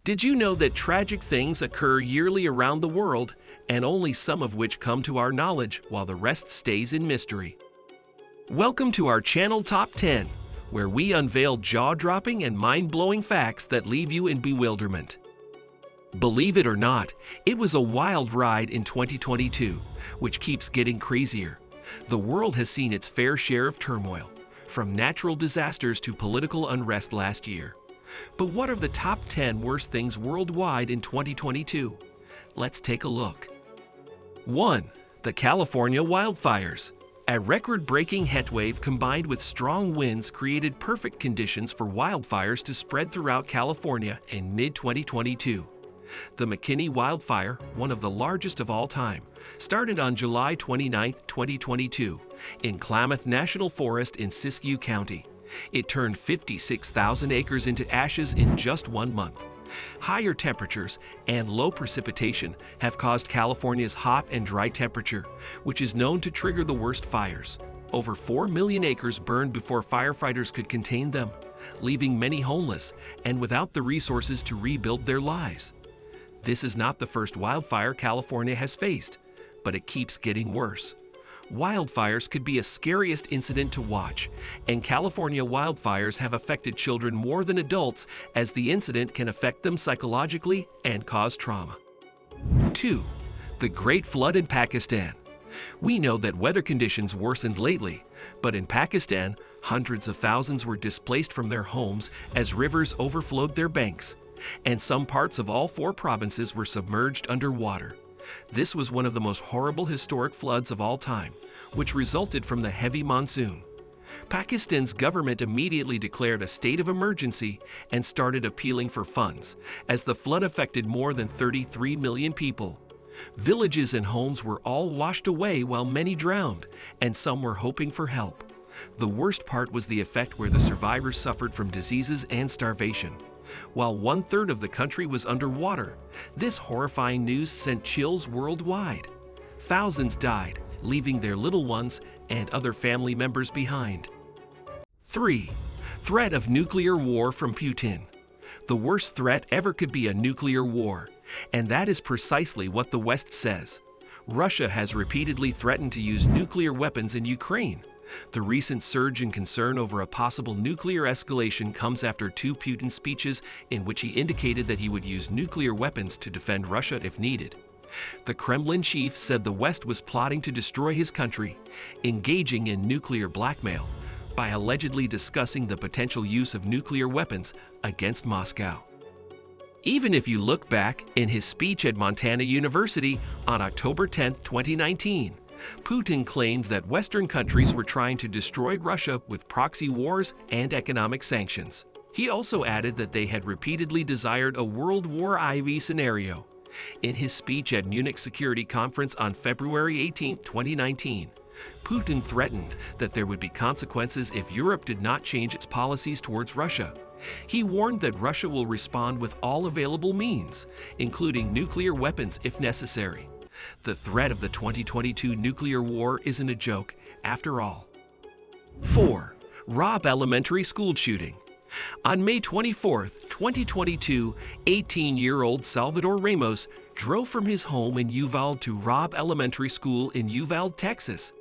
Did you know that tragic things occur yearly around the world, and only some of which come to our knowledge while the rest stays in mystery? Welcome to our channel Top 10, where we unveil jaw-dropping and mind-blowing facts that leave you in bewilderment. Believe it or not, it was a wild ride in 2022, which keeps getting crazier. The world has seen its fair share of turmoil, from natural disasters to political unrest last year. But what are the top 10 worst things worldwide in 2022? Let's take a look. 1. The California wildfires. A record-breaking heatwave combined with strong winds created perfect conditions for wildfires to spread throughout California in mid-2022. The McKinney wildfire, one of the largest of all time, started on July 29, 2022, in Klamath National Forest in Siskiyou County. It turned 56,000 acres into ashes in just 1 month. Higher temperatures and low precipitation have caused California's hot and dry temperature, which is known to trigger the worst fires. Over 4 million acres burned before firefighters could contain them, leaving many homeless and without the resources to rebuild their lives. This is not the first wildfire California has faced, but it keeps getting worse. Wildfires could be a scariest incident to watch, and California wildfires have affected children more than adults, as the incident can affect them psychologically and cause trauma. 2. The Great Flood in Pakistan. We know that weather conditions worsened lately, but in Pakistan, hundreds of thousands were displaced from their homes as rivers overflowed their banks, and some parts of all 4 provinces were submerged underwater. This was one of the most horrible historic floods of all time, which resulted from the heavy monsoon. Pakistan's government immediately declared a state of emergency and started appealing for funds, as the flood affected more than 33 million people. Villages and homes were all washed away while many drowned, and some were hoping for help. The worst part was the effect where the survivors suffered from diseases and starvation. While 1/3 of the country was underwater, this horrifying news sent chills worldwide. Thousands died, leaving their little ones and other family members behind. 3. Threat of nuclear war from Putin. The worst threat ever could be a nuclear war, and that is precisely what the West says. Russia has repeatedly threatened to use nuclear weapons in Ukraine. The recent surge in concern over a possible nuclear escalation comes after 2 Putin speeches in which he indicated that he would use nuclear weapons to defend Russia if needed. The Kremlin chief said the West was plotting to destroy his country, engaging in nuclear blackmail by allegedly discussing the potential use of nuclear weapons against Moscow. Even if you look back in his speech at Montana University on October 10, 2019, Putin claimed that Western countries were trying to destroy Russia with proxy wars and economic sanctions. He also added that they had repeatedly desired a World War IV scenario. In his speech at Munich Security Conference on February 18, 2019, Putin threatened that there would be consequences if Europe did not change its policies towards Russia. He warned that Russia will respond with all available means, including nuclear weapons if necessary. The threat of the 2022 nuclear war isn't a joke, after all. 4. Robb Elementary School Shooting. On May 24, 2022, 18-year-old Salvador Ramos drove from his home in Uvalde to Robb Elementary School in Uvalde, Texas.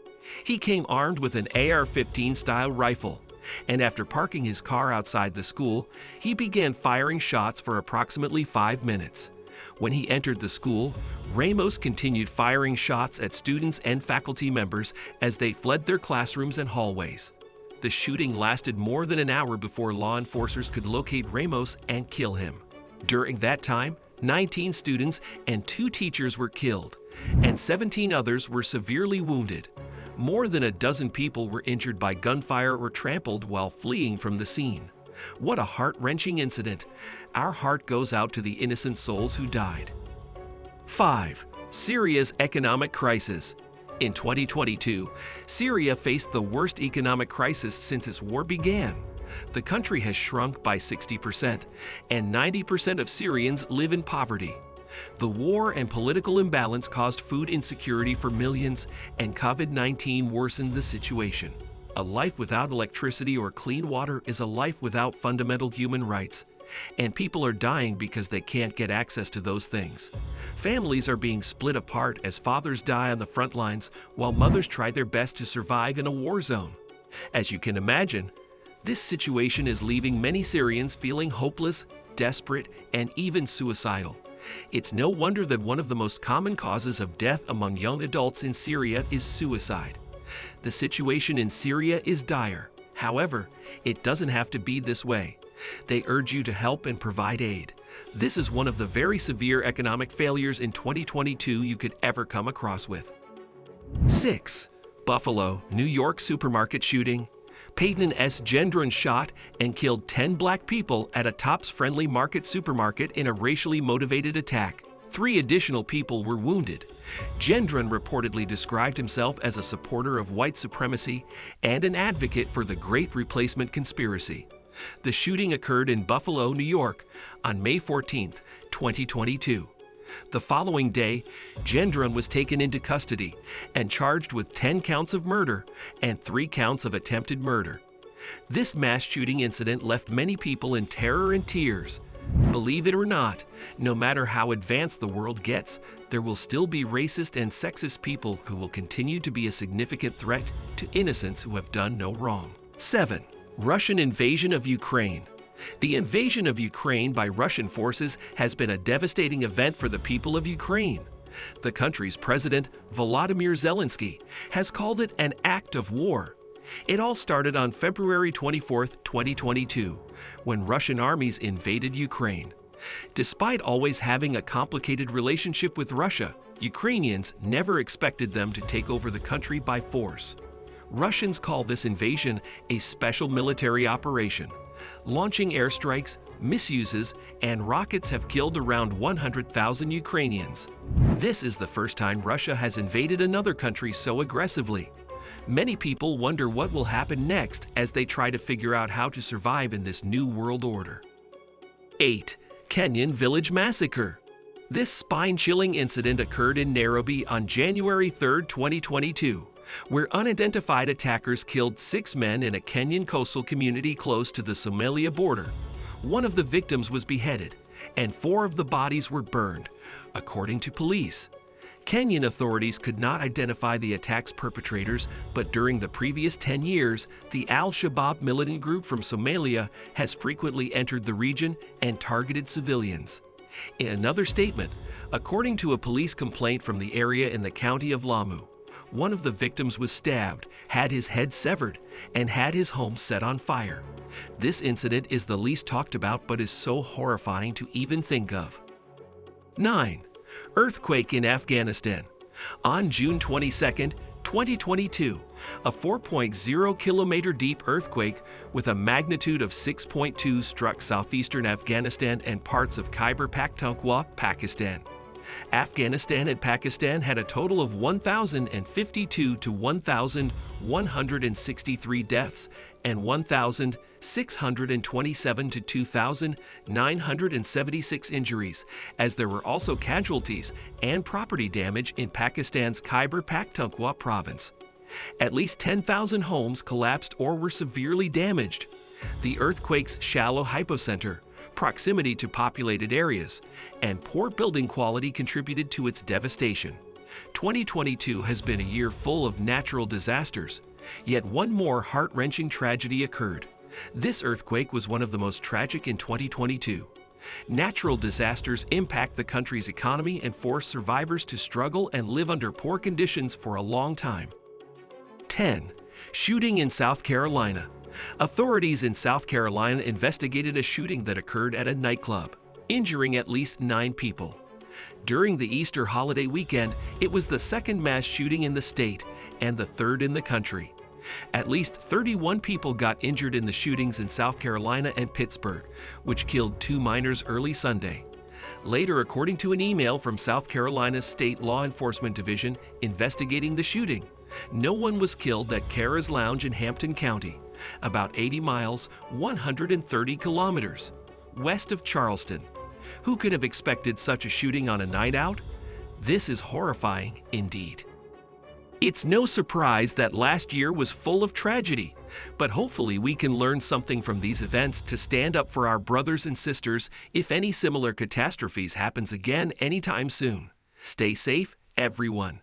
He came armed with an AR-15-style rifle, and after parking his car outside the school, he began firing shots for approximately 5 minutes. When he entered the school, Ramos continued firing shots at students and faculty members as they fled their classrooms and hallways. The shooting lasted more than an hour before law enforcers could locate Ramos and kill him. During that time, 19 students and 2 teachers were killed, and 17 others were severely wounded. More than a dozen people were injured by gunfire or trampled while fleeing from the scene. What a heart-wrenching incident. Our heart goes out to the innocent souls who died. 5. Syria's economic crisis. In 2022, Syria faced the worst economic crisis since its war began. The country has shrunk by 60%, and 90% of Syrians live in poverty. The war and political imbalance caused food insecurity for millions, and COVID-19 worsened the situation. A life without electricity or clean water is a life without fundamental human rights, and people are dying because they can't get access to those things. Families are being split apart as fathers die on the front lines while mothers try their best to survive in a war zone. As you can imagine, this situation is leaving many Syrians feeling hopeless, desperate, and even suicidal. It's no wonder that one of the most common causes of death among young adults in Syria is suicide. The situation in Syria is dire. However, it doesn't have to be this way. They urge you to help and provide aid. This is one of the very severe economic failures in 2022 you could ever come across with. 6. Buffalo, New York supermarket shooting. Peyton S. Gendron shot and killed 10 black people at a Tops Friendly Market supermarket in a racially motivated attack. 3 additional people were wounded. Gendron reportedly described himself as a supporter of white supremacy and an advocate for the Great Replacement conspiracy. The shooting occurred in Buffalo, New York, on May 14, 2022. The following day, Gendron was taken into custody and charged with 10 counts of murder and 3 counts of attempted murder. This mass shooting incident left many people in terror and tears. Believe it or not, no matter how advanced the world gets, there will still be racist and sexist people who will continue to be a significant threat to innocents who have done no wrong. 7. Russian invasion of Ukraine. The invasion of Ukraine by Russian forces has been a devastating event for the people of Ukraine. The country's president, Volodymyr Zelensky, has called it an act of war. It all started on February 24, 2022, when Russian armies invaded Ukraine. Despite always having a complicated relationship with Russia, Ukrainians never expected them to take over the country by force. Russians call this invasion a special military operation. Launching airstrikes, misuses, and rockets have killed around 100,000 Ukrainians. This is the first time Russia has invaded another country so aggressively. Many people wonder what will happen next as they try to figure out how to survive in this new world order. 8. Kenyan Village Massacre. This spine-chilling incident occurred in Nairobi on January 3, 2022. Where unidentified attackers killed 6 men in a Kenyan coastal community close to the Somalia border. One of the victims was beheaded, and 4 of the bodies were burned, according to police. Kenyan authorities could not identify the attack's perpetrators, but during the previous 10 years, the Al-Shabaab militant group from Somalia has frequently entered the region and targeted civilians. In another statement, according to a police complaint from the area in the county of Lamu, one of the victims was stabbed, had his head severed, and had his home set on fire. This incident is the least talked about but is so horrifying to even think of. 9. Earthquake in Afghanistan. On June 22, 2022, a 4.0 kilometer deep earthquake with a magnitude of 6.2 struck southeastern Afghanistan and parts of Khyber Pakhtunkhwa, Pakistan. Afghanistan and Pakistan had a total of 1,052 to 1,163 deaths and 1,627 to 2,976 injuries, as there were also casualties and property damage in Pakistan's Khyber Pakhtunkhwa province. At least 10,000 homes collapsed or were severely damaged. The earthquake's shallow hypocenter, proximity to populated areas, and poor building quality contributed to its devastation. 2022 has been a year full of natural disasters, yet one more heart-wrenching tragedy occurred. This earthquake was one of the most tragic in 2022. Natural disasters impact the country's economy and force survivors to struggle and live under poor conditions for a long time. 10. Shooting in South Carolina. Authorities in South Carolina investigated a shooting that occurred at a nightclub, injuring at least 9 people. During the Easter holiday weekend, it was the second mass shooting in the state and the third in the country. At least 31 people got injured in the shootings in South Carolina and Pittsburgh, which killed 2 minors early Sunday. Later, according to an email from South Carolina's State Law Enforcement Division investigating the shooting, no one was killed at Kara's Lounge in Hampton County, about 80 miles, 130 kilometers, west of Charleston. Who could have expected such a shooting on a night out? This is horrifying indeed. It's no surprise that last year was full of tragedy. But hopefully we can learn something from these events to stand up for our brothers and sisters if any similar catastrophes happens again anytime soon. Stay safe, everyone.